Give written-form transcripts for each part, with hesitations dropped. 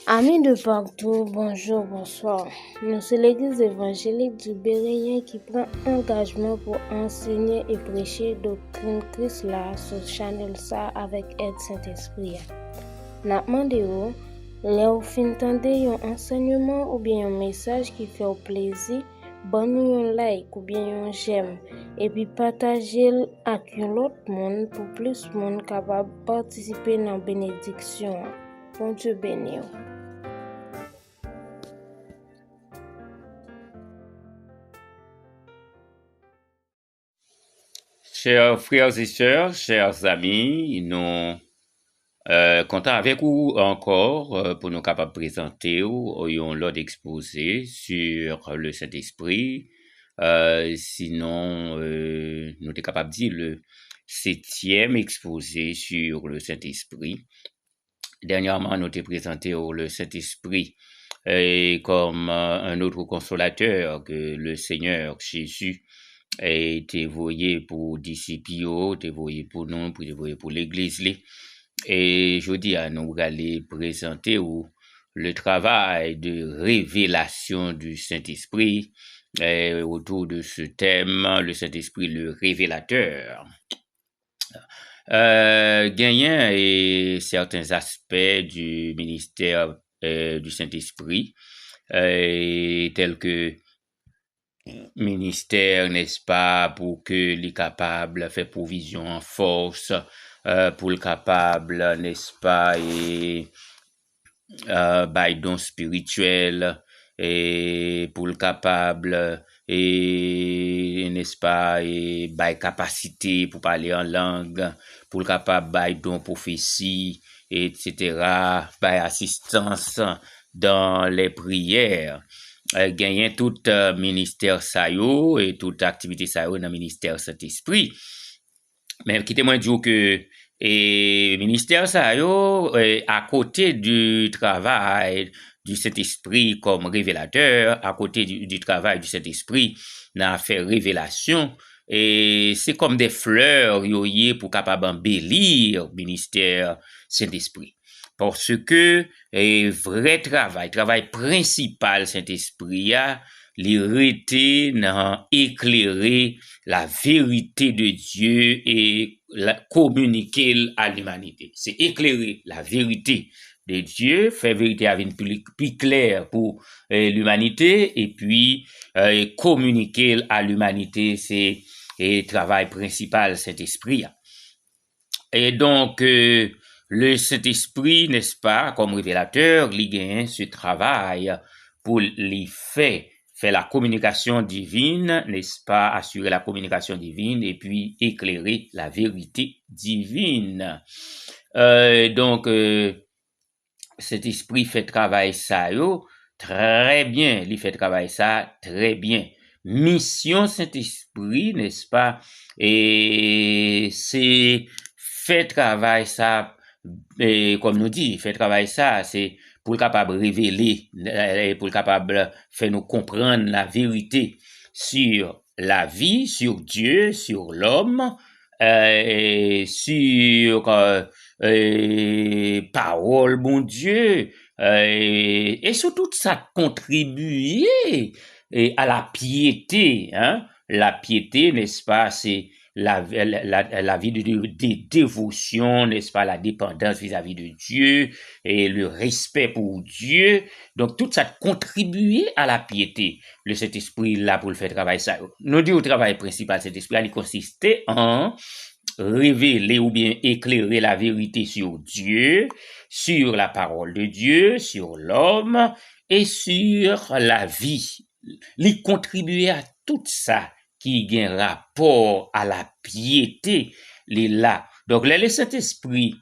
Amis de partout, bonjour, bonsoir. Nous, c'est l'église évangélique du Béréen qui prend engagement pour enseigner et prêcher doctrine Christ là sur Channel ça avec aide Saint-Esprit. N'a demandé où, les ou fin tande un enseignement ou bien un message qui fait au plaisir, bon un like ou bien un j'aime et puis partager avec l'autre monde pour plus de monde capable de participer dans la bénédiction. Bon Dieu béni. Chers frères et sœurs, chers amis, nous comptons avec vous encore pour nous capables de présenter l'ordre exposé sur le Saint-Esprit. Sinon, nous sommes capables de dire le 7e exposé sur le Saint-Esprit. Dernièrement, nous avons présenté le Saint-Esprit comme un autre consolateur que le Seigneur Jésus a été voyé pour disciples, été voyé pour nous, été voyé pour l'Église. Et je dis à nous aller présenter le travail de révélation du Saint-Esprit autour de ce thème, le Saint-Esprit, le révélateur. Gagnant et certains aspects du ministère du Saint-Esprit, tels que ministère, n'est-ce pas, pour que les capables faire provision en force, pour le capable, n'est-ce pas, et don spirituel, et pour le capable, et n'est-ce pas, et capacité pour parler en langue, pour le capable, don prophétie, etc., assistance dans les prières. Gagner tout ministère ça yo et toute activité ça yo dans ministère Saint-Esprit. Mais quittez-moi dire que ministère ça yo à côté du travail du Saint-Esprit comme révélateur, à côté du travail du Saint-Esprit dans faire révélation, et c'est comme des fleurs yoyé pour capable embellir ministère Saint-Esprit. Parce que vrai travail principal Saint-Esprit a l'irrité dans éclairer la vérité de Dieu et communiquer à l'humanité. C'est éclairer la vérité de Dieu, faire vérité avec une plus claire pour l'humanité, et puis communiquer à l'humanité, c'est le travail principal Saint-Esprit. Et donc, le Saint-Esprit, n'est-ce pas, comme révélateur, il gagne ce travail pour les faire la communication divine, n'est-ce pas, assurer la communication divine et puis éclairer la vérité divine. Donc, cet esprit fait travail ça, très bien, il fait travail ça très bien. Mission Saint-Esprit, n'est-ce pas, et c'est fait travail ça, et comme nous dit, fait travail ça, c'est pour le capable révéler, pour le capable faire nous comprendre la vérité sur la vie, sur Dieu, sur l'homme, sur parole, bon Dieu, et surtout ça contribuer à la piété, hein? La piété, n'est-ce pas, c'est la vie de dévotion, n'est-ce pas, la dépendance vis-à-vis de Dieu et le respect pour Dieu. Donc, tout ça contribuer à la piété. Le Saint-Esprit là pour le faire travailler ça. Nous dit au travail principal, cet esprit, il consistait en révéler ou bien éclairer la vérité sur Dieu, sur la parole de Dieu, sur l'homme et sur la vie. Il contribuer à tout ça qui a un rapport à la piété, là. Donc, le Saint-Esprit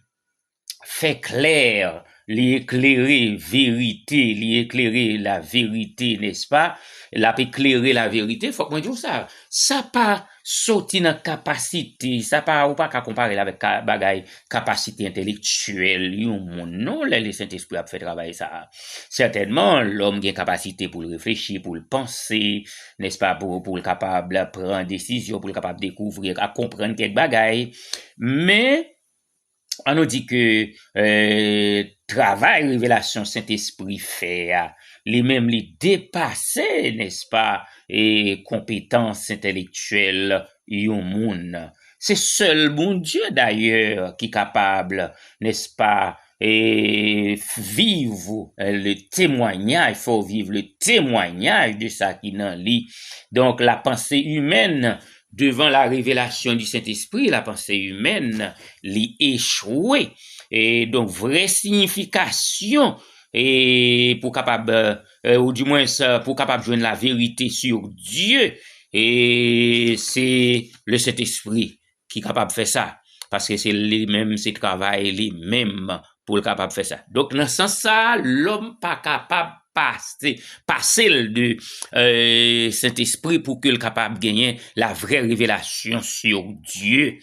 fait clair, l'éclairer vérité, l'éclairer la vérité, n'est-ce pas? La éclairer la vérité, faut que moi dise ça. Ça pas sorti dans capacité, ça pas ou pas qu'à comparer avec bagay capacité intellectuelle, non, le Saint-Esprit a fait travailler ça. Certainement, l'homme a une capacité pour le réfléchir, pour le penser, n'est-ce pas, pour le capable prendre décision, pour le capable découvrir, à comprendre quelques bagay. Mais on nous dit que travail révélation Saint-Esprit fait les mêmes les dépasser, n'est-ce pas, et compétences intellectuelles yon moun. C'est seul mon Dieu d'ailleurs qui est capable, n'est-ce pas, et vivre le témoignage, il faut vivre le témoignage de ça qui n'en lit. Donc la pensée humaine devant la révélation du Saint-Esprit, la pensée humaine l'y échoué. Et donc vraie signification et pour capable ou du moins pour capable joindre la vérité sur Dieu, et c'est le Saint-Esprit qui est capable de faire ça, parce que c'est les mêmes, c'est travail les mêmes pour le capable de faire ça. Donc dans ce sens ça, l'homme pas capable passer de Saint-Esprit pour que le capable de gagner la vraie révélation sur Dieu.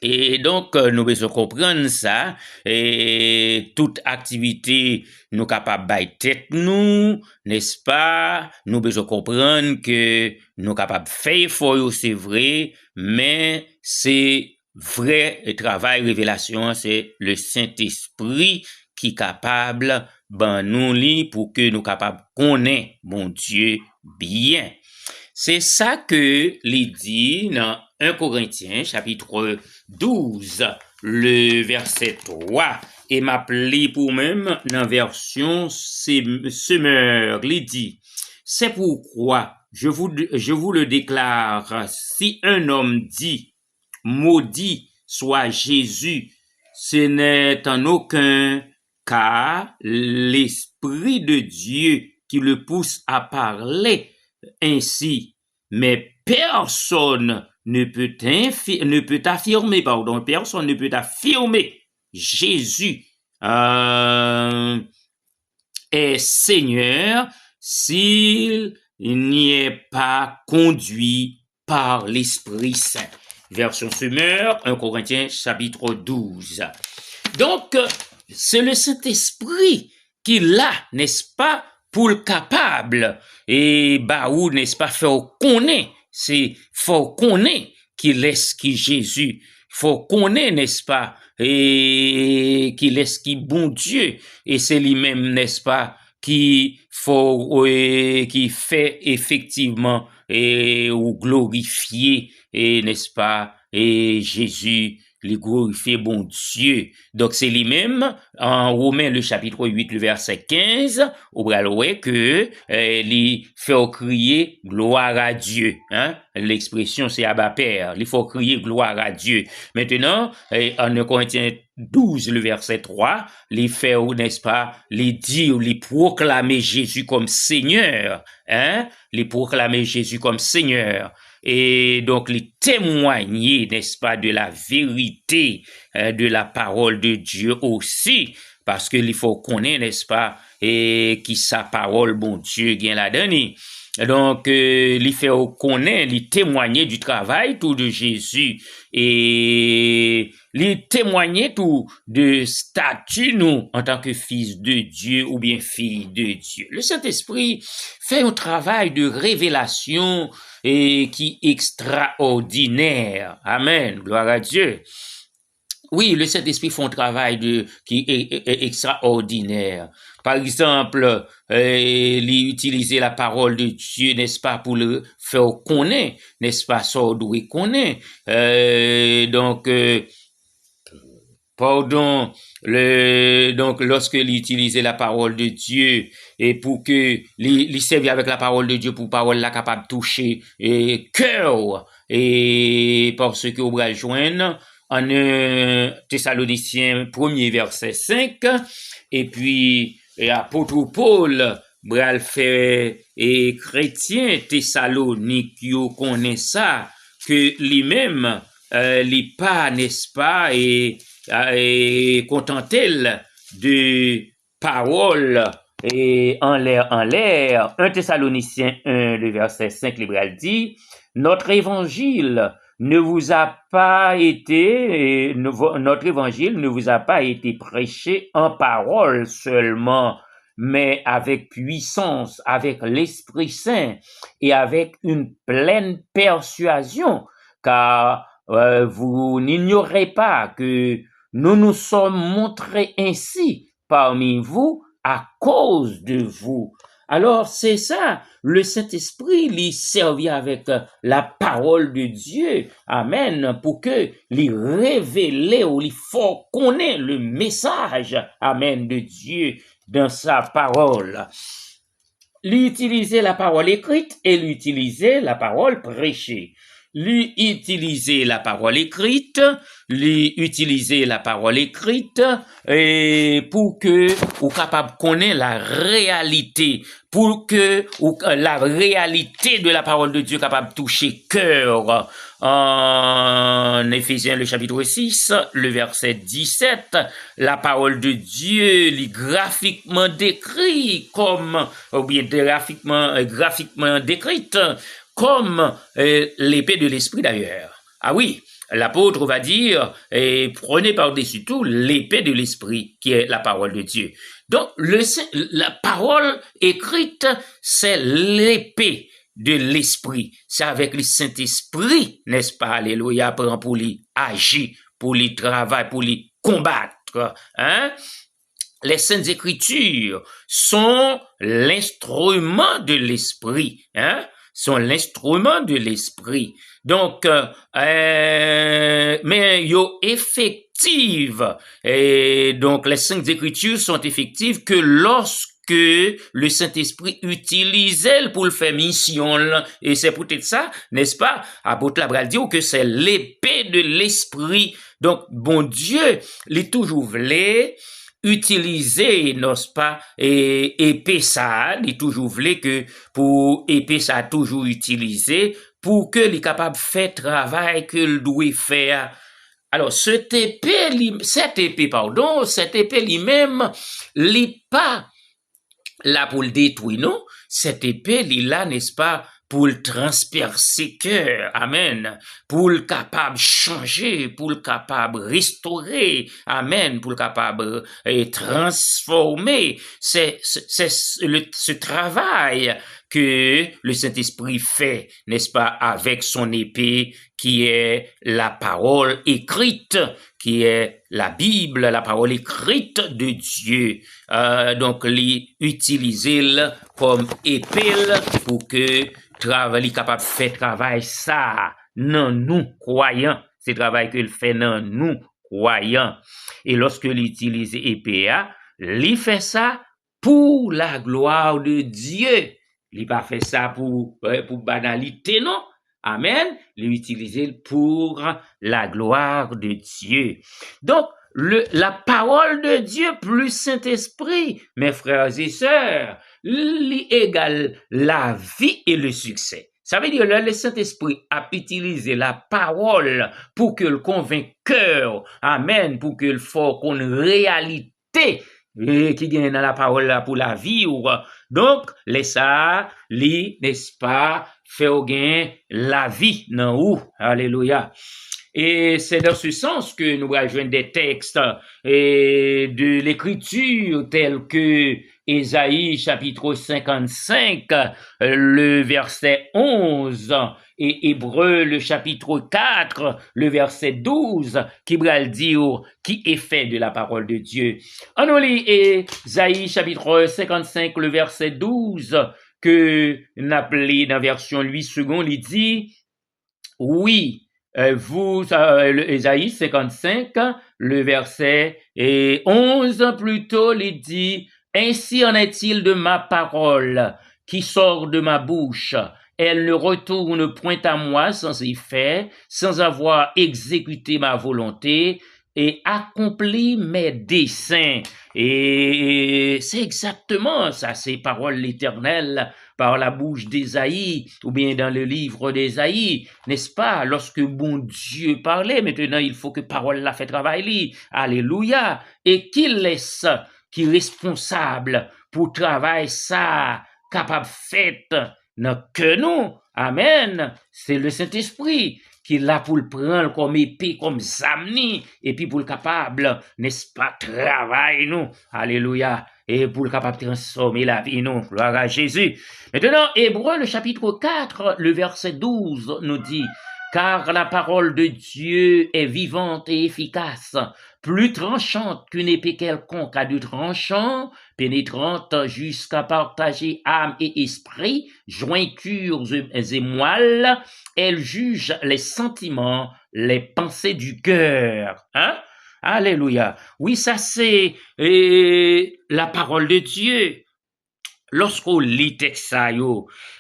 Et donc, nous devons comprendre ça, et toute activité nous capable de tête nous, n'est-ce pas? Nous devons comprendre que nous capable de faire effort, c'est vrai, mais c'est vrai travail, révélation, c'est le Saint-Esprit qui est capable, nous lit pour que nous capable connaître mon Dieu bien. C'est ça que il dit dans 1 Corinthiens, chapitre 12, le verset 3, et m'appelé pour même dans version Semeur, il dit, c'est pourquoi je vous le déclare, si un homme dit, maudit soit Jésus, ce n'est en aucun cas l'Esprit de Dieu qui le pousse à parler ainsi, mais personne ne peut affirmer Jésus est Seigneur s'il n'y est pas conduit par l'Esprit Saint. Version Semeur, 1 Corinthiens chapitre 12. Donc, c'est le Saint-Esprit qui l'a, n'est-ce pas, pour le capable, et ou n'est-ce pas, faut connaître, c'est faut connaître qui laisse qui Jésus, faut connaître, n'est-ce pas, et qui laisse qui bon Dieu, et c'est lui-même, n'est-ce pas, qui faut qui fait effectivement et ou glorifier, et n'est-ce pas, et Jésus les glorifier bon Dieu. Donc c'est lui-même en Romains le chapitre 8 le verset 15, on va voir que il fait crier gloire à Dieu, hein? L'expression c'est Abba Père, il faut crier gloire à Dieu. Maintenant en 1 Corinthiens 12 le verset 3, il fait, n'est-ce pas, il dire, il proclamer Jésus comme Seigneur, hein? Il proclamer Jésus comme Seigneur. Et donc, les témoigner, n'est-ce pas, de la vérité de la parole de Dieu aussi, parce que il faut connaître, n'est-ce pas, et qui sa parole, bon Dieu, gagne la donner. Donc, il fait connaître, il témoigner du travail tout de Jésus, et il témoigner tout de statut nous en tant que fils de Dieu ou bien fille de Dieu. Le Saint-Esprit fait un travail de révélation et qui est extraordinaire. Amen. Gloire à Dieu. Oui, le Saint-Esprit fait un travail qui est extraordinaire. Par exemple, il utiliser la parole de Dieu, n'est-ce pas, pour le faire connaître, n'est-ce pas, ça doit connaître. Donc lorsque il utilisait la parole de Dieu et pour que il servait avec la parole de Dieu pour parole la capable de toucher et cœur, et parce que on va joindre en 1 Thessaloniciens 1er verset 5, et puis apôtre Paul bral fait et chrétien Thessalonique yo connaît ça que lui-même li pas, n'est-ce pas, et contentel de paroles et en l'air. 1 Thessaloniciens 1, le verset 5, libéral dit, notre évangile ne vous a pas été prêché en parole seulement, mais avec puissance, avec l'Esprit Saint et avec une pleine persuasion, car vous n'ignorez pas que nous nous sommes montrés ainsi parmi vous à cause de vous. Alors, c'est ça, le Saint-Esprit lui servit avec la parole de Dieu, amen, pour que lui révéler ou lui faire connaître le message, amen, de Dieu dans sa parole. Lui utiliser la parole écrite et lui utiliser la parole prêchée. Lui utiliser la parole écrite, lui utiliser la parole écrite et pour que ou capable connaître la réalité, pour que ou la réalité de la parole de Dieu capable toucher cœur. En Éphésiens le chapitre 6, le verset 17, la parole de Dieu est graphiquement décrite comme, ou bien graphiquement décrite comme l'épée de l'esprit d'ailleurs. Ah oui, l'apôtre va dire, prenez par-dessus tout l'épée de l'esprit qui est la parole de Dieu. Donc, la parole écrite, c'est l'épée de l'esprit. C'est avec le Saint-Esprit, n'est-ce pas, alléluia, pour lui agir, pour lui travailler, pour lui combattre, hein? Les Saintes Écritures sont l'instrument de l'esprit, hein? Sont l'instrument de l'esprit. Donc, mais yo effective. Et donc, les Saintes Écritures sont effectives que lorsque le Saint-Esprit utilise elle pour le faire mission. Et c'est peut-être ça, n'est-ce pas? Apôtre Labral dit que c'est l'épée de l'esprit. Donc, bon Dieu, il toujours voulu utiliser, n'est-ce pas, et épée ça, il toujours voulu que pour épée ça toujours utilisé pour que il capable faire travail que il doit faire. Alors, cette épée lui-même, il pas là pour le détruire, non? Cette épée, il là, n'est-ce pas, pour le transpercer cœur, amen, pour le capable changer, pour le capable restaurer, amen, pour le capable transformer. C'est ce travail que le Saint-Esprit fait, n'est-ce pas, avec son épée qui est la parole écrite, qui est la Bible, la parole écrite de Dieu. Donc, l'utiliser comme épée pour que travail capable de faire travail ça non nous croyants, c'est travail qu'il fait non nous croyants. Et lorsque l'utilise épée, il fait ça pour la gloire de Dieu. Il pas fait ça pour banalité, non? Amen. L'utiliser pour la gloire de Dieu. Donc, la parole de Dieu plus Saint-Esprit, mes frères et sœurs, égale la vie et le succès. Ça veut dire que le Saint-Esprit a utilisé la parole pour que le convainqueur, amen, pour que le faut qu'on réalité qui gagne dans la parole là pour la vie ou donc les ça n'est-ce pas fait au gain la vie non ou alléluia. Et c'est dans ce sens que nous rejoignons des textes de l'écriture tels que Ésaïe chapitre 55, le verset 11, et Hébreu le chapitre 4, le verset 12, qui va dire qui est fait de la parole de Dieu. On lit Ésaïe chapitre 55, le verset 12, que n'appelé dans version 8 secondes, il dit, oui, Ésaïe 55, le verset 11 plutôt, il dit, ainsi en est-il de ma parole qui sort de ma bouche. Elle ne retourne point à moi sans effet, sans avoir exécuté ma volonté et accompli mes desseins. Et c'est exactement ça, ces paroles l'Éternel par la bouche d'Ésaïe, ou bien dans le livre d'Ésaïe, n'est-ce pas? Lorsque bon Dieu parlait, maintenant il faut que parole la fait travailler. Alléluia. Et qu'il laisse, qui est responsable pour travailler ça, capable fait, que nous. Amen. C'est le Saint-Esprit qui est là pour le prendre comme épée, comme zamni, et puis pour le capable, n'est-ce pas, travail nous. Alléluia. Et pour le capable de transformer la vie, nous. Gloire à Jésus. Maintenant, Hébreu, le chapitre 4, le verset 12, nous dit, car la parole de Dieu est vivante et efficace, plus tranchante qu'une épée quelconque à deux tranchants, pénétrante jusqu'à partager âme et esprit, jointures et moelle, elle juge les sentiments, les pensées du cœur. Hein? Alléluia. Oui, ça c'est la parole de Dieu. Lorsqu'on lit texte ça,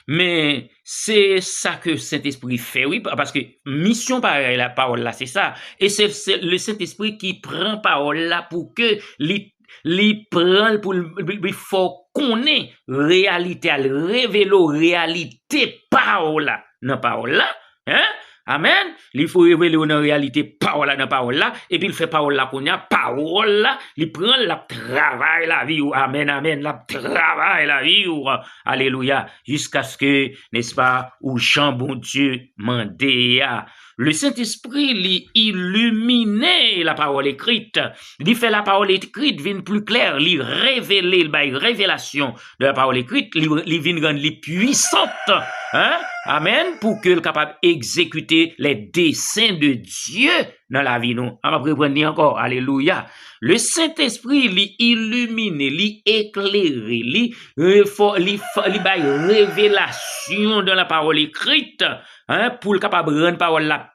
mais c'est ça que Saint-Esprit fait, oui, parce que mission pareille, la parole là, c'est ça. Et c'est le Saint-Esprit qui prend parole là pour que les prend pour il faut qu'on ait réalité, révéler réalité parole là, non parole là, hein? Amen. Il faut révéler une réalité parole là dans parole là et puis il fait parole là qu'on a parole là, il prend la travail la vie ou amen amen, la travail la vie ou alléluia jusqu'à ce que n'est-ce pas ou Jean bon Dieu mandé le Saint-Esprit lui illuminer la parole écrite, lui fait la parole écrite vient plus claire, lui révéler la révélation de la parole écrite, lui vient rendre lui puissante, hein? Amen, pour que le capable exécuter les desseins de Dieu dans la vie nous. On va reprendre encore, alléluia. Le Saint-Esprit lui illuminer, lui éclairer, lui révélation dans la parole écrite, hein, pour le capable rendre parole la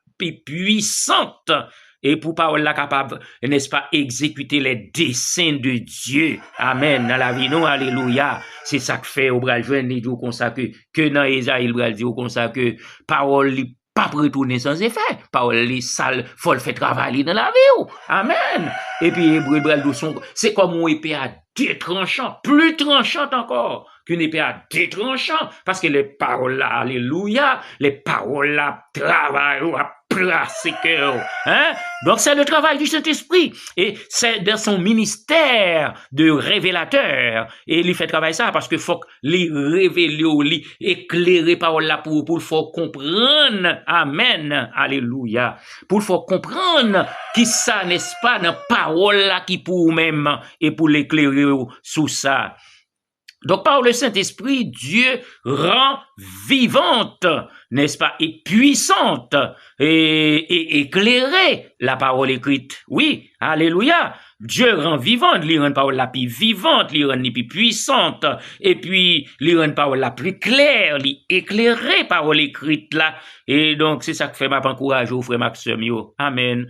puissante et pour parole la capable, n'est-ce pas, exécuter les desseins de Dieu. Amen. Dans la vie, non, alléluia. C'est ça que fait au bras joindre, il dit comme ça que dans Isaïe, il va dire comme ça que parole li pas retourner sans effet. Parole li sale, faut le faire travailler dans la vie. Amen. Et puis, c'est comme une épée à deux tranchants, plus tranchante encore qu'une épée à deux tranchants, parce que les paroles là, alléluia, les paroles là travaillent placer cœur, hein? Donc c'est le travail du Saint-Esprit et c'est dans son ministère de révélateur et il fait travailler ça parce que faut les révéler, les éclairer parole là pour faut comprendre, amen, alléluia, pour faut comprendre qui ça n'est-ce pas dans parole là qui pour même et pour l'éclairer sous ça. Donc, par le Saint-Esprit, Dieu rend vivante, n'est-ce pas, et puissante, et éclairée la parole écrite. Oui, alléluia. Dieu rend vivante, il rend parole la plus vivante, il rend la plus puissante, et puis, il rend parole la plus claire, il éclairée parole écrite là. Et donc, c'est ça que fait ma encourage au frère Maxime, yo. Amen.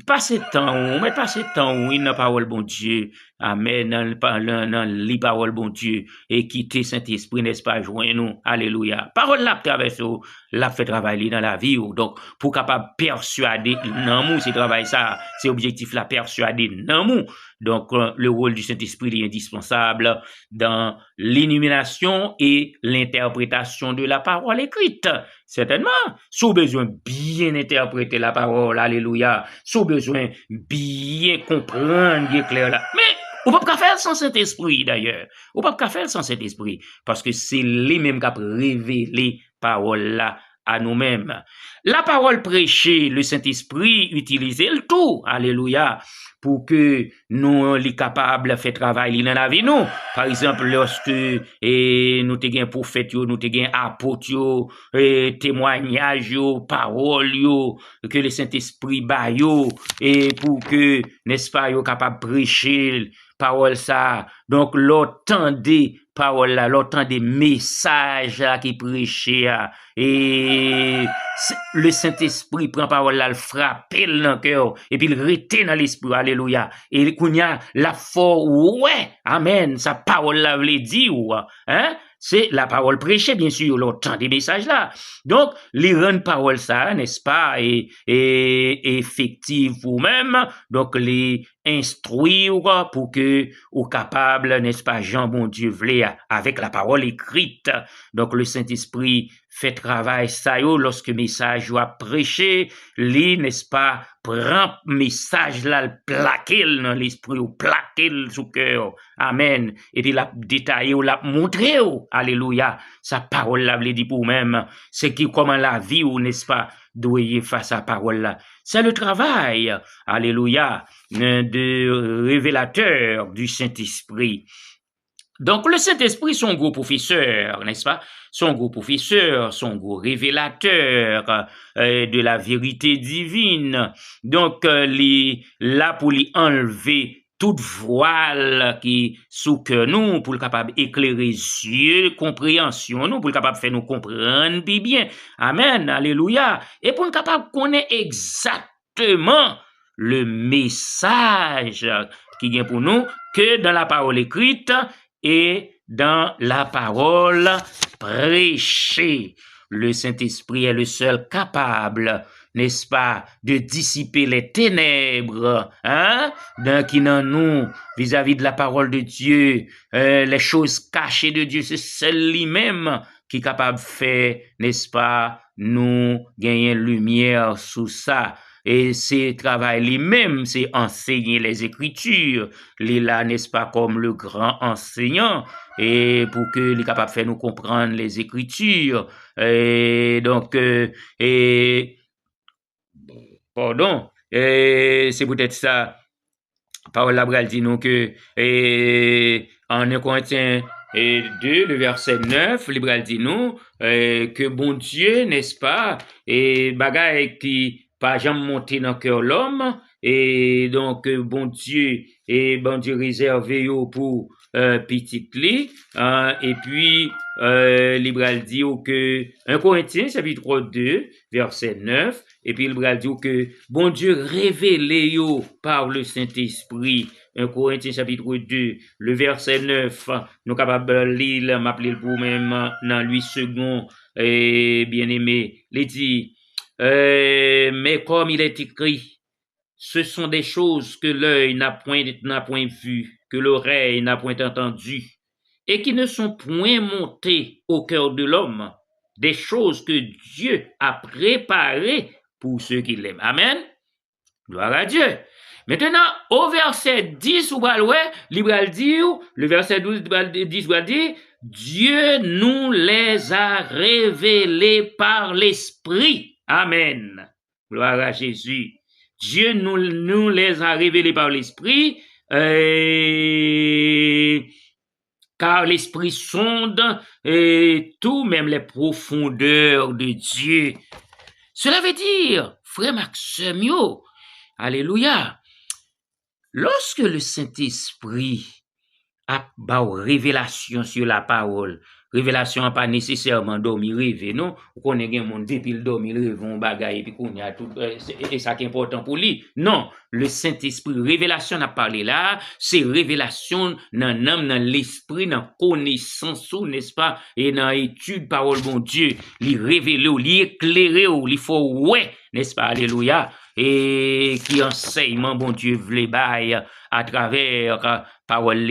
Passez temps, mais passez temps, il n'a parole bon Dieu. Amen, dans les paroles bon Dieu, et quitter Saint-Esprit, n'est-ce pas, joindre nous, alléluia. Parole là, traverse, l'a fait travailler dans la vie, donc, pour capable persuader, non, mou, c'est travail ça, c'est objectif là, persuader, non, mou. Donc, le rôle du Saint-Esprit est indispensable dans l'illumination et l'interprétation de la parole écrite. Certainement, sous besoin bien interpréter la parole, alléluia, sous besoin bien comprendre, bien clair là. Mais, on peut pas faire sans cet esprit d'ailleurs. On peut pas faire sans cet esprit parce que c'est les mêmes qui révélé parole là à nous-mêmes. La parole prêchée, le Saint-Esprit utilisait le tout, alléluia, pour que nous les capables de faire travail dans la vie nous. Par exemple, lorsque nous te gain prophète nous te gain apôtre témoignage parole que le Saint-Esprit ba et pour que n'est-ce pas yo capable prêcher parole ça. Donc l'autant des paroles là, l'autant des messages là qui prêchaient et le Saint-Esprit prend parole là, le frappe dans le cœur et puis il retient dans l'esprit, alléluia. Et qu'on y a la foi, ouais, amen, sa parole là veut dire, hein? C'est la parole prêchée, bien sûr, l'autant des messages là. Donc, les rendre parole ça, n'est-ce pas, et effective vous-même, donc les instruire pour que ou capable, n'est-ce pas, Jean bon Dieu voulait avec la parole écrite. Donc, le Saint-Esprit fait travail ça lorsque message ou a prêché, lui, n'est-ce pas, prend message là, le plaquer dans l'esprit ou plaquer sous cœur. Amen. Et puis la détailler ou la montrer, alléluia. Sa parole là, veut dire pour même, c'est qui comment la vie ou n'est-ce pas, doit face à parole là. C'est le travail, alléluia, de révélateur du Saint-Esprit. Donc, le Saint-Esprit, son gros professeur, n'est-ce pas? Son gros professeur, son gros révélateur de la vérité divine. Donc, là pour lui enlever toute voile qui sous que nous, pour le capable éclairer yeux, compréhension, nous, pour le capable faire nous comprendre bien. Amen, alléluia. Et pour le capable connaître exactement le message qui vient pour nous, que dans la parole écrite, et dans la parole prêchée. Le Saint-Esprit est le seul capable, n'est-ce pas, de dissiper les ténèbres, qui dans nous, vis-à-vis de la parole de Dieu, les choses cachées de Dieu, c'est seul lui-même qui est capable de faire, n'est-ce pas, nous gagner lumière sous ça. Et c'est travail lui-même, c'est enseigner les Écritures. Il est là, n'est-ce pas, comme le grand enseignant, et pour qu'il est capable de faire nous comprendre les Écritures. Et donc, pardon, c'est peut-être ça. Parole la dit nous que en 1 Corinthiens 2, le verset 9, Libral dit nous que bon Dieu, n'est-ce pas, et bagaille qui pas jamais monté dans cœur l'homme, et donc bon Dieu réservé pour petit li, et puis Libral dit que 1 Corinthiens chapitre 2, verset 9, et puis Libral dit que bon Dieu révélé par le Saint-Esprit. 1 Corinthiens chapitre 2, le verset 9, nous capables de lire, m'appeler pour même dans lui second, et bien aimé, il dit, mais comme il est écrit, ce sont des choses que l'œil n'a point vu, que l'oreille n'a point entendu, et qui ne sont point montées au cœur de l'homme, des choses que Dieu a préparées pour ceux qui l'aiment. Amen. Gloire à Dieu. Maintenant, au verset 10, le verset 10 va dire, Dieu nous les a révélés par l'Esprit. Amen. Gloire à Jésus. Dieu nous les a révélés par l'Esprit, car l'Esprit sonde tout, même les profondeurs de Dieu. Cela veut dire, frère Maximio, alléluia, lorsque le Saint-Esprit a révélation sur la parole, révélation pas nécessairement dormir rêver, non? Ou qu'on ait un monde depuis le dormir rêver, on bagaille, et puis qu'on y a tout, et ça qui est important pour lui. Non, le Saint-Esprit, révélation n'a parlé là, c'est révélation dans l'âme, dans l'esprit, dans connaissance, n'est-ce pas? Et dans étude, parole, bon Dieu, lui révéler, lui éclairer, lui faut, ouais, n'est-ce pas? Alléluia. Et qui enseignement, bon Dieu, v'lait bail à travers parole.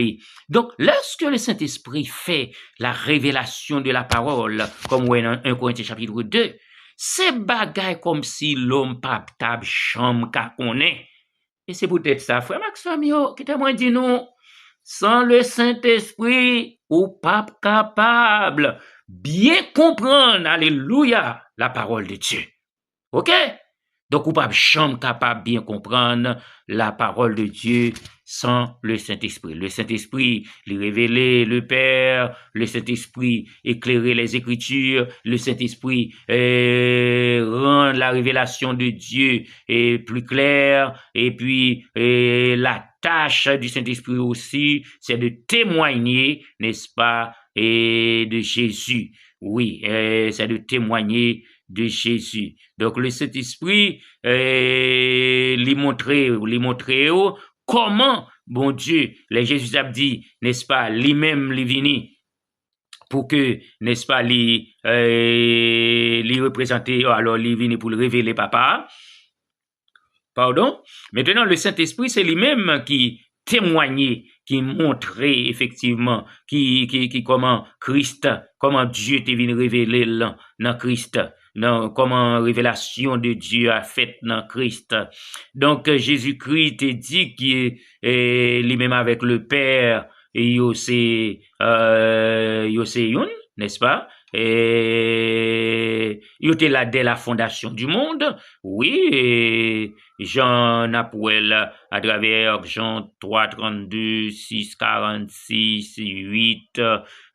Donc, lorsque le Saint-Esprit fait la révélation de la parole, comme on est dans 1 Corinthiens chapitre 2, c'est bagaille comme si l'homme pas table chambre qu'a connaît. Et c'est peut-être ça, frère Maximio, qui t'a dit non, sans le Saint-Esprit, ou pas capable bien comprendre, alléluia, la parole de Dieu. OK? Donc, ou pas chambre capable bien comprendre la parole de Dieu sans le Saint-Esprit. Le Saint-Esprit lui révéler le Père, le Saint-Esprit éclairer les Écritures, le Saint-Esprit rendre la révélation de Dieu plus claire, et puis la tâche du Saint-Esprit aussi, c'est de témoigner, n'est-ce pas, de Jésus. Oui, c'est de témoigner de Jésus. Donc le Saint-Esprit lui montrer comment, bon Dieu, les Jésus a dit, n'est-ce pas, lui-même lui vini pour que, n'est-ce pas, lui représenter, alors lui vini pour le révéler papa. Pardon? Maintenant, le Saint-Esprit, c'est lui-même qui témoignait, qui montrait effectivement comment Christ, comment Dieu t'est venu révéler dans Christ, comment révélation de Dieu a fait dans Christ. Donc Jésus-Christ te dit qu'il est lui-même avec le Père, et c'est une, n'est-ce pas? yo te là dès la fondation du monde, oui, et Jean Napoel à travers Jean 3, 32, 6, 46, 8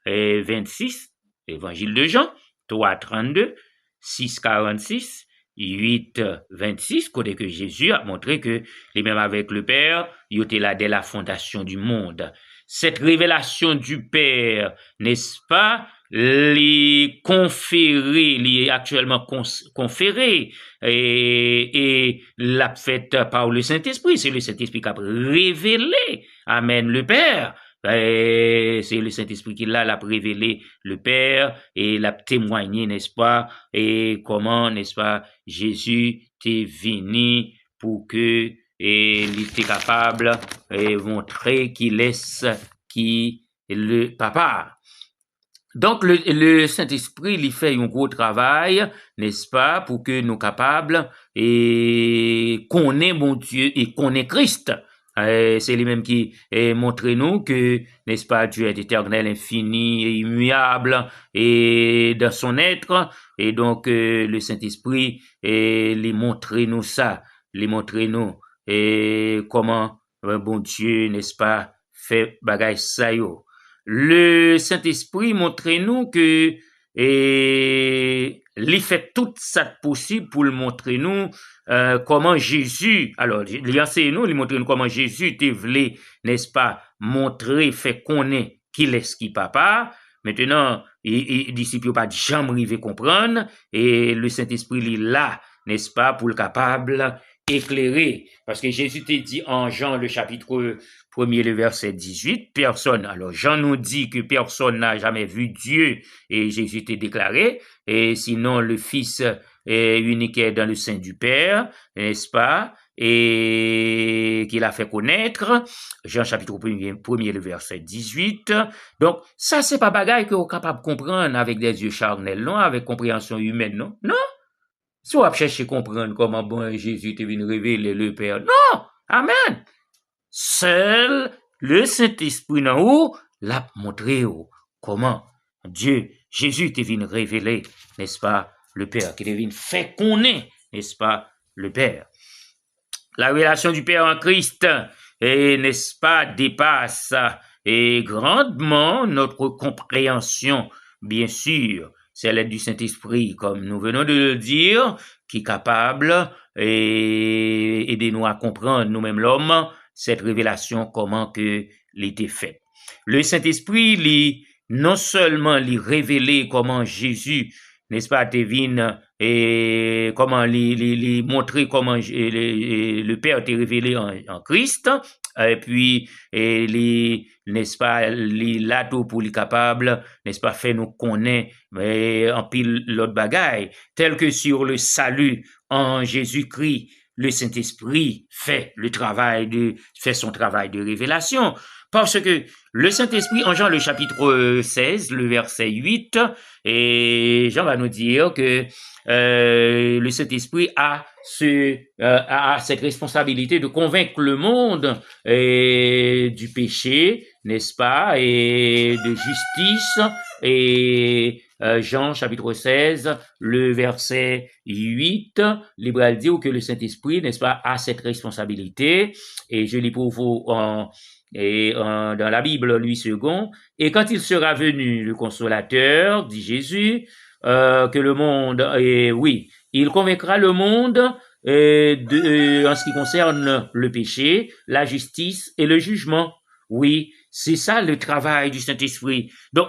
et 26, évangile de Jean 3, 32, 6, 46, 8, 26, côté que Jésus a montré que les mêmes avec le Père, il était là dès la fondation du monde. Cette révélation du Père, n'est-ce pas, les conférés, les actuellement conférés, et l'a faite par le Saint-Esprit. C'est le Saint-Esprit qui a révélé, amen, le Père. C'est le Saint-Esprit qui l'a révélé le Père et l'a témoigné, n'est-ce pas, et comment, n'est-ce pas, Jésus t'est venu pour que il était capable de montrer qu'il est qui le papa. Donc, le Saint-Esprit, il fait un gros travail, n'est-ce pas, pour que nous capables et qu'on ait mon Dieu et qu'on ait Christ. C'est lui-même qui montre nous que, n'est-ce pas, Dieu est éternel, infini et immuable et dans son être. Et donc, le Saint-Esprit, lui montre nous ça, lui montre nous et comment bon Dieu, n'est-ce pas, fait bagay ça yo. Le Saint-Esprit montre-nous que il fait tout ça possible pour le montrer nous comment Jésus, alors il enseigne nous, il montre nous comment Jésus te voulait, n'est-ce pas, montrer, fait connaître qu'il est ce qui papa. Maintenant, les disciples pas jamais arrivé comprendre et le Saint-Esprit il est là, n'est-ce pas, pour le capable éclairé, parce que Jésus t'a dit en Jean le chapitre 1er le verset 18, personne, alors Jean nous dit que personne n'a jamais vu Dieu et Jésus t'a déclaré, et sinon le Fils est unique dans le sein du Père, n'est-ce pas, et qu'il a fait connaître, Jean chapitre 1er le verset 18, donc ça c'est pas bagaille que vous êtes capable de comprendre avec des yeux charnels, non, avec compréhension humaine, non, non. Si on va chercher à comprendre comment bon Jésus est venu révéler le Père. Non! Amen! Seul le Saint-Esprit en haut l'a montré comment Dieu, Jésus est venu révéler, n'est-ce pas, le Père, qui est venu faire connaître, n'est-ce pas, le Père. La relation du Père en Christ, n'est-ce pas, dépasse grandement notre compréhension, bien sûr. C'est l'aide du Saint-Esprit, comme nous venons de le dire, qui est capable d'aider nous à comprendre nous-mêmes l'homme, cette révélation, comment que l'était fait. Le Saint-Esprit, non seulement lui révéler comment Jésus, n'est-ce pas, devine et comment lui montrer comment le Père t'est révélé en Christ, et puis n'est-ce pas, là tout pour les capables, n'est-ce pas, fait nous connaître en pile l'autre bagaille, tel que sur le salut en Jésus-Christ, le Saint-Esprit fait son travail de révélation. Parce que le Saint-Esprit, en Jean le chapitre 16, le verset 8, et Jean va nous dire que le Saint-Esprit a cette responsabilité de convaincre le monde du péché, n'est-ce pas, et de justice, et Jean chapitre 16, le verset 8, l'Hébreu dit que le Saint-Esprit, n'est-ce pas, a cette responsabilité, et je lis pour vous dans la Bible, Louis II, et quand il sera venu, le consolateur, dit Jésus, que le monde, oui, il convaincra le monde en ce qui concerne le péché, la justice et le jugement. Oui, c'est ça le travail du Saint-Esprit. Donc,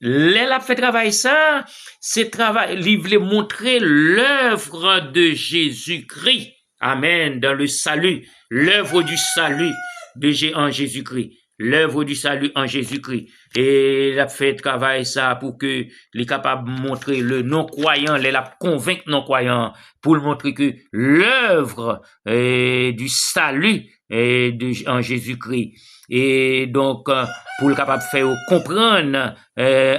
elle a fait travail ça, c'est travail, il voulait montrer l'œuvre de Jésus-Christ. Amen, dans le salut, l'œuvre du salut en Jésus-Christ. L'œuvre du salut en Jésus-Christ. Et il a fait travail ça pour que les capables de montrer le non-croyant, il a convaincre non-croyant pour le montrer que l'œuvre du salut en Jésus-Christ. Et donc, pour le capable de faire comprendre,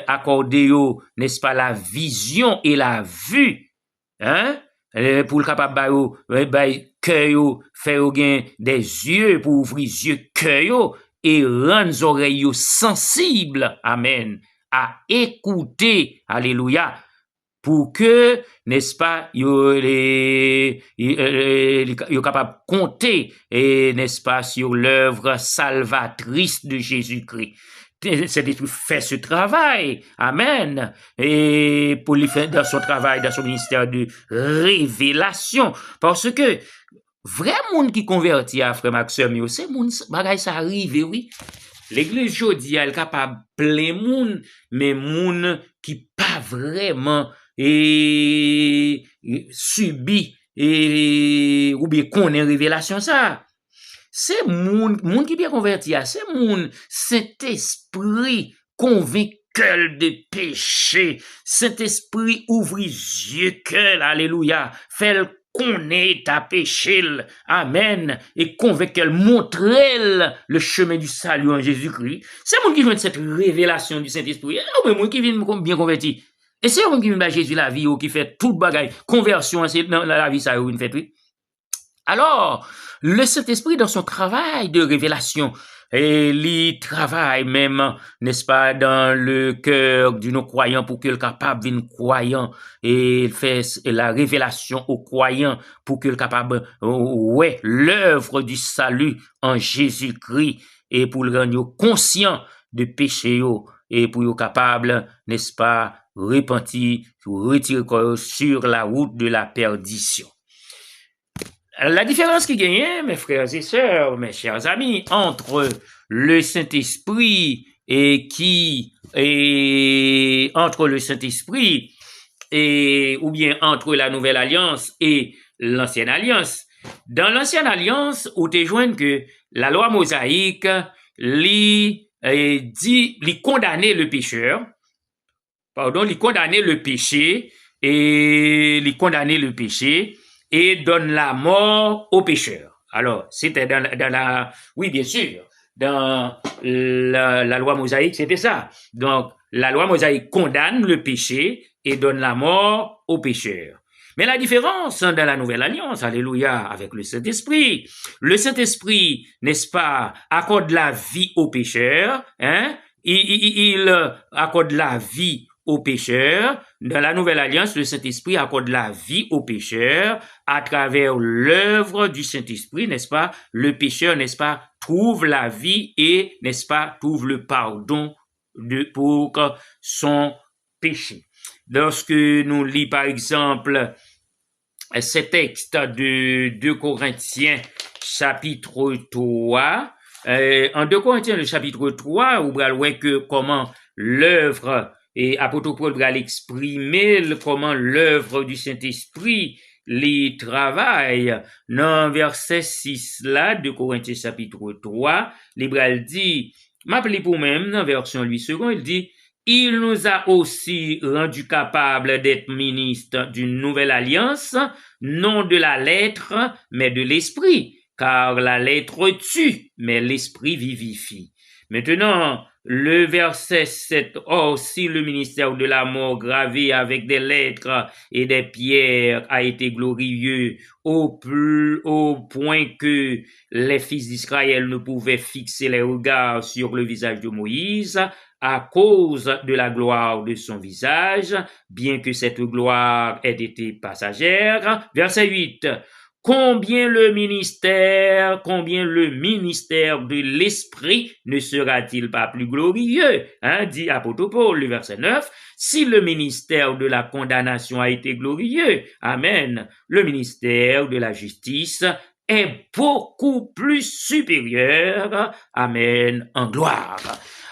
accorder, n'est-ce pas, la vision et la vue, hein? Pour le capable de cœur, faire gain des yeux, pour ouvrir les yeux cœur, et rendre les oreilles sensibles, amen, à écouter, alléluia, pour que, n'est-ce pas, yo capable de compter, et n'est-ce pas, sur l'œuvre salvatrice de Jésus-Christ. Cet esprit fait ce travail, amen, et pour lui faire dans son travail, dans son ministère de révélation, parce que vrai monde qui convertit à frère Maxime, c'est monde bagay ça arrive, oui. L'église jodi elle capable plein monde, mais monde qui pas vraiment subi ou bien connaît révélation ça. C'est monde qui bien converti, c'est monde Saint-Esprit convaincu de péché, Saint-Esprit ouvre yeux cœur, alléluia, fait connaît ta péché, amen, et convainc qu'elle montre le chemin du salut en Jésus-Christ. C'est monde qui vient de cette révélation du Saint-Esprit, et monde qui vient bien converti. Et c'est monde qui vient de Jésus la vie, ou qui fait tout bagaille, conversion, c'est dans la vie, ça, ou une fait, oui. Alors, le Saint-Esprit, dans son travail de révélation, et il travaille même, n'est-ce pas, dans le cœur de nos croyants pour qu'il capable d'une croyant, et il fait la révélation aux croyants pour qu'il capable, ouais, l'œuvre du salut en Jésus-Christ, et pour le rendre conscient de péché, et pour le capable, n'est-ce pas, repentir, retirer sur la route de la perdition. La différence qui gagne, mes frères et sœurs, mes chers amis, entre le Saint-Esprit entre le Saint-Esprit ou bien entre la Nouvelle Alliance et l'Ancienne Alliance. Dans l'Ancienne Alliance, où tu joins que la loi mosaïque lui condamnait le pécheur, lui condamnait le péché et donne la mort aux pécheurs. Alors, c'était oui, bien sûr, dans la loi mosaïque, c'était ça. Donc, la loi mosaïque condamne le péché et donne la mort aux pécheurs. Mais la différence dans la Nouvelle Alliance, alléluia, avec le Saint-Esprit, n'est-ce pas, accorde la vie aux pécheurs, hein? Il accorde la vie aux pécheurs. Dans la Nouvelle Alliance, le Saint-Esprit accorde la vie aux pécheurs à travers l'œuvre du Saint-Esprit, n'est-ce pas? Le pécheur, n'est-ce pas, trouve la vie et, n'est-ce pas, trouve le pardon pour son péché. Lorsque nous lisons, par exemple, ce texte de 2 Corinthiens, chapitre 3, en 2 Corinthiens, le chapitre 3, où on voit que comment l'œuvre et apôtre Paul va l'exprimer, comment l'œuvre du Saint-Esprit les travaille. Dans verset 6 là, de Corinthiens chapitre 3, l'Hébreu dit, m'appelez pour même, dans version 8 secondes, il dit, il nous a aussi rendu capables d'être ministres d'une nouvelle alliance, non de la lettre, mais de l'esprit, car la lettre tue, mais l'esprit vivifie. Maintenant, le verset 7, or si le ministère de la mort gravé avec des lettres et des pierres a été glorieux au point que les fils d'Israël ne pouvaient fixer les regards sur le visage de Moïse à cause de la gloire de son visage, bien que cette gloire ait été passagère. Verset 8. Combien le ministère de l'esprit ne sera-t-il pas plus glorieux, hein, dit apôtre Paul, le verset 9, si le ministère de la condamnation a été glorieux, amen, le ministère de la justice est beaucoup plus supérieur, amen, en gloire.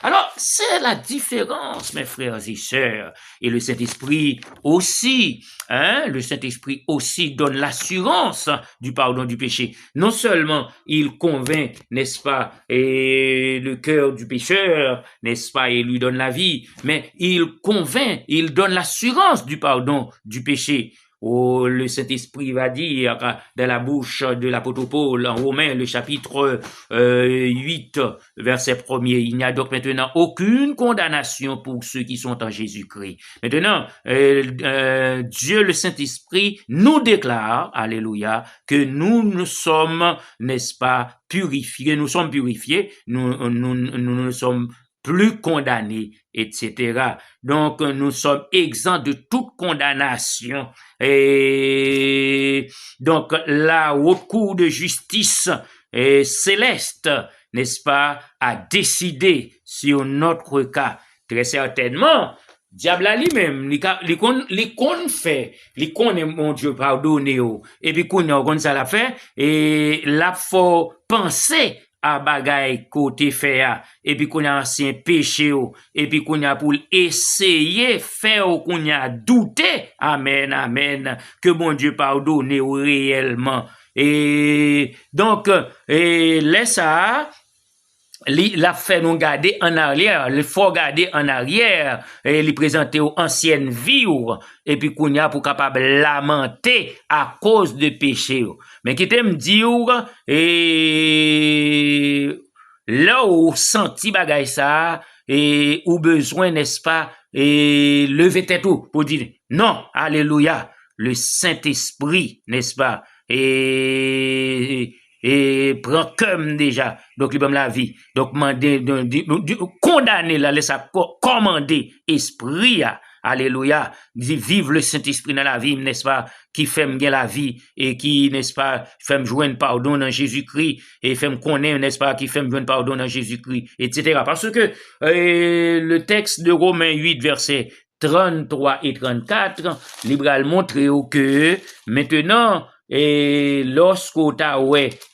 Alors, c'est la différence, mes frères et sœurs. Et le Saint-Esprit aussi, le Saint-Esprit aussi donne l'assurance du pardon du péché. Non seulement il convainc, n'est-ce pas, et le cœur du pécheur, n'est-ce pas, et lui donne la vie, mais il convainc, il donne l'assurance du pardon du péché. Oh, le Saint-Esprit va dire dans la bouche de l'apôtre Paul en Romains, le chapitre 8, verset 1er, il n'y a donc maintenant aucune condamnation pour ceux qui sont en Jésus-Christ. Maintenant, Dieu le Saint-Esprit nous déclare, alléluia, que nous sommes, n'est-ce pas, purifiés, nous sommes purifiés, nous sommes plus condamnés, etc. Donc, nous sommes exempts de toute condamnation. Et donc, la haute cour de justice céleste, n'est-ce pas, a décidé sur notre cas. Très certainement, diable a lui-même, li kon fait, li kon mon Dieu pardonné et puis qu'on a comme ça la fait et là faut penser à bagay côté faire et puis qu'on a ancien péché et puis qu'on a pour essayer faire qu'on a douté amen amen que mon Dieu pardonne réellement et donc laisse ça la fait nous garder en arrière, il faut garder en arrière et lui présenter aux anciennes vies et puis qu'on y a pour capable lamenter à cause de péché. Mais qui t'aime dire et là où senti bagay ça et ou besoin n'est-ce pas et lever tête pour dire non, alléluia, le Saint-Esprit, n'est-ce pas? Et prend comme déjà donc il la vie donc condamner la laisse commander esprit alléluia dit vive le Saint-Esprit dans la vie n'est-ce pas qui fait me la vie et qui n'est-ce pas fait me joindre pardon dans Jésus-Christ et fait me connaître n'est-ce pas qui fait me joindre pardon dans Jésus-Christ etc. Parce que le texte de Romains 8 verset 33 et 34 libéral montre que maintenant et lorsqu'on t'a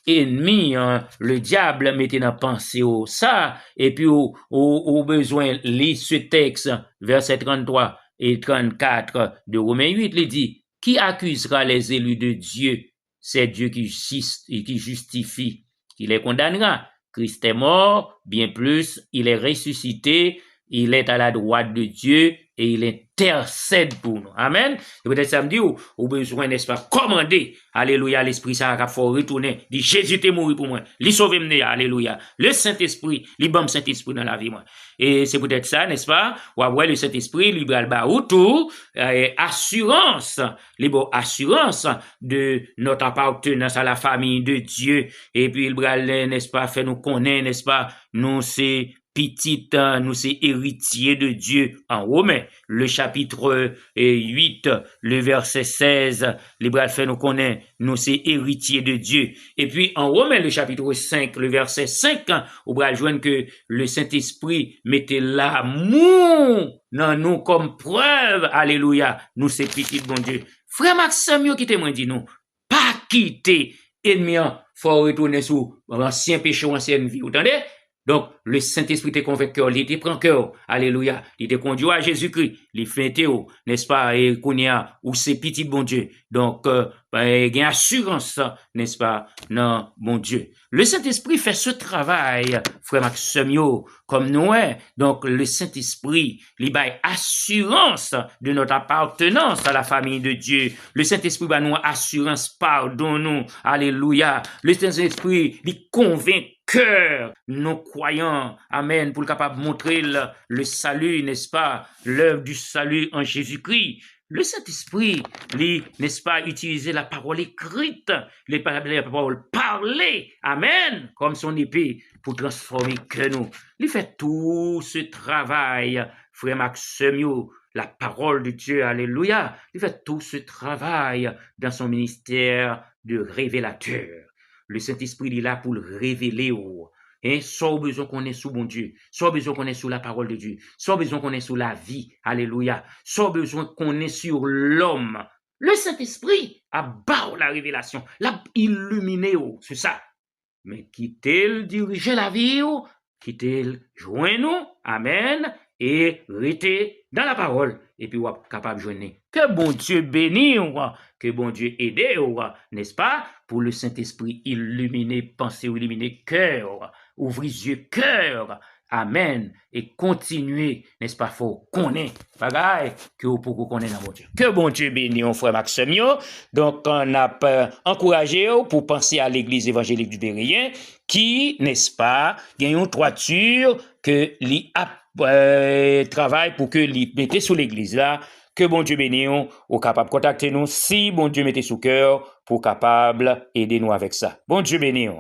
ennemi, le diable mettait dans pensée ça, et puis au besoin, lit ce texte, verset 33 et 34 de Romains 8, il dit, qui accusera les élus de Dieu? C'est Dieu qui justifie, qui les condamnera. Christ est mort, bien plus, il est ressuscité, il est à la droite de Dieu et il intercède pour nous. Amen. Et peut-être samedi ou besoin, n'est-ce pas, commander. Alléluia, l'Esprit ça a faut retourner. Dit Jésus t'est mort pour moi. Lui sauver moi. Alléluia. Le Saint-Esprit, lui bon Saint-Esprit dans la vie moi. Et c'est peut-être ça, n'est-ce pas? Ou ouais, le Saint-Esprit, libéral ba autour assurance, assurance de notre appartenance à la famille de Dieu et puis il n'est-ce pas, fait nous connaître, n'est-ce pas? Nous c'est petite, nous c'est héritier de Dieu en Romains, le chapitre 8, le verset 16, les fait nous connaît, nous c'est héritier de Dieu. Et puis en Romains, le chapitre 5, le verset 5, on va joindre que le Saint-Esprit mettait l'amour dans nous comme preuve, alléluia, nous c'est petit bon Dieu. Frère Maxime, qui témoigne dit nous, pas quitter ennemi, faut retourner sous ancien péché, ancienne vie, vous entendez? Donc, le Saint-Esprit te convaincu, il te prend cœur, alléluia, il te conduit à Jésus-Christ, il fait n'est-ce pas, et qu'on y a, ou c'est petit bon Dieu. Donc, il y a assurance, n'est-ce pas, non, bon Dieu. Le Saint-Esprit fait ce travail, frère Maxime, comme nous, donc le Saint-Esprit, il baille assurance de notre appartenance à la famille de Dieu. Le Saint-Esprit va nous assurance, pardonne-nous, alléluia. Le Saint-Esprit, il convainc cœur, nos croyants, amen, pour le capable de montrer le salut, n'est-ce pas, l'œuvre du salut en Jésus-Christ. Le Saint-Esprit, n'est-ce pas, utiliser la parole écrite, la parole parlée, amen, comme son épée, pour transformer que nous. Il fait tout ce travail, frère Maxime, la parole de Dieu, alléluia. Il fait tout ce travail dans son ministère de révélateur. Le Saint-Esprit est là pour le révéler. Soit besoin qu'on est sous bon Dieu, soit besoin qu'on est sous la parole de Dieu, soit besoin qu'on est sous la vie, alléluia, soit besoin qu'on est sur l'homme. Le Saint-Esprit a barré la révélation, l'a illuminé, c'est ça. Mais quittez-le diriger la vie, quittez-le joindre nous, amen, et restez dans la parole, et puis vous êtes capable de joindre. Que bon Dieu bénisse, que bon Dieu aide, n'est-ce pas, pour le Saint-Esprit illuminer, penser ou illuminer cœur, ouvrir yeux, cœur, amen, et continuer, n'est-ce pas, faut connaître, bagaille, que vous pouvez connaître dans mon Dieu. Que bon Dieu bénisse, frère Maxime. Donc, on a encouragé pour penser à l'église évangélique du Béréen, qui, n'est-ce pas, il y a une toiture que l'y travaille pour que l'y mettez sous l'église là. Que bon Dieu bénisse, ou capable de contacter nous si bon Dieu mettez sous cœur pour capable aider nous avec ça. Bon Dieu bénisse.